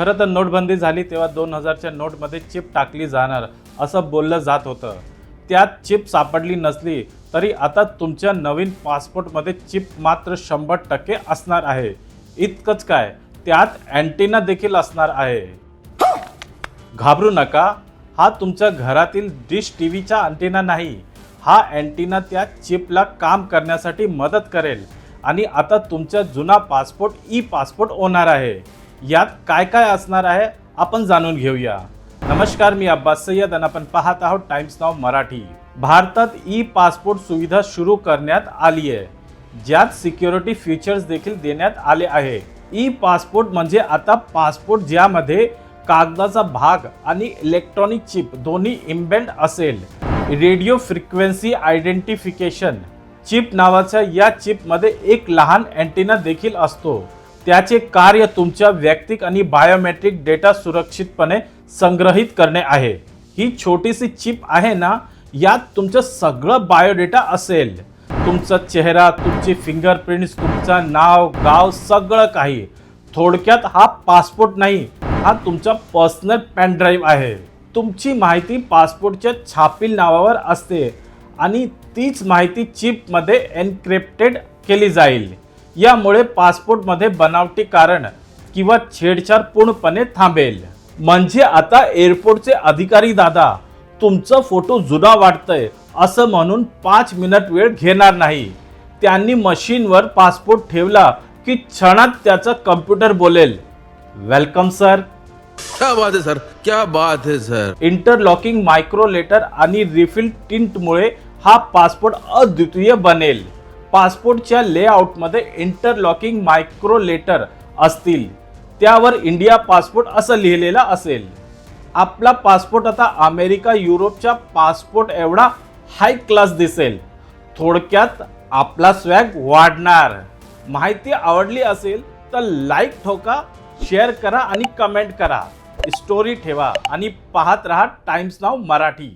खरं तर नोटबंदी झाली तेव्हा 2000च्या नोटमध्ये चिप टाकली जाणार असं बोललं जात होतं. त्यात चिप सापडली नसली तरी आता तुमच्या नवीन पासपोर्टमध्ये चिप मात्र 100% असणार आहे. इतकंच काय, त्यात अँटेना देखील असणार आहे. घाबरू नका, हा तुमच्या घरातील डिश टीव्हीचा अँटेना नाही. हा अँटेना त्या चिपला काम करण्यासाठी मदत करेल आणि आता तुमचा जुना पासपोर्ट ई पासपोर्ट होणार आहे. यात काय काय असणार आहे आपण जाणून घेऊया. नमस्कार, मी अब्बास सय्यद आणि आपण पाहत आहोत टाइम्स नाव मराठी. भारतात ई पासपोर्ट सुविधा सुरू करण्यात आली आहे, ज्यात सिक्युरिटी फीचर्स देखील देण्यात आले आहे. ई पासपोर्ट म्हणजे आता पासपोर्ट ज्यामध्ये कागदाचा भाग आणि इलेक्ट्रॉनिक चिप दोन्ही इम्बेड असेल. रेडिओ फ्रिक्वेन्सी आयडेंटिफिकेशन चिप नावाच्या या चिपमध्ये एक लहान अँटेना देखील असतो. त्याचे कार्य तुमच्या वैयक्तिक आणि बायोमेट्रिक डेटा सुरक्षितपणे संग्रहित करणे आहे. ही छोटीशी चिप आहे ना, यात तुमचं सगळं बायोडेटा असेल. तुमचा चेहरा, तुमचे फिंगरप्रिंट्स, तुमचा नाव, गाव, सगळं काही. थोडक्यात हा पासपोर्ट नाही, हा तुमचा पर्सनल पेन ड्राईव्ह आहे. तुमची माहिती पासपोर्टच्या छापील नावावर असते आणि तीच माहिती चिपमध्ये एन्क्रिप्टेड केली जाईल. यामुळे पासपोर्टमध्ये बनावटी कारण किंवा छेडछाड पूर्णपणे थांबेल. म्हणजे आता एअरपोर्टचे अधिकारी दादा तुमचा फोटो जुना वाटतंय असं म्हणून 5 मिनिट वेळ घेणार नाही. त्यांनी मशीनवर पासपोर्ट ठेवला की क्षणात त्याचा कम्प्युटर बोलेल, वेलकम सर. क्या बात है सर, क्या बात है सर. इंटरलॉकिंग मायक्रो लेटर आणि रिफिल टिंटमुळे हा पासपोर्ट अद्वितीय बनेल. पासपोर्टच्या लेआउटमध्ये इंटरलॉकिंग मायक्रो लेटर असतील, त्यावर इंडिया पासपोर्ट असं लिहिलेलं असेल. आपला पासपोर्ट आता अमेरिका, युरोपच्या पासपोर्ट एवढा हाय क्लास दिसेल. थोडक्यात आपला स्वॅग वाढणार. माहिती आवडली असेल तर लाईक ठोका, शेअर करा आणि कमेंट करा. स्टोरी ठेवा आणि पाहत रहा टाइम्स नाव मराठी.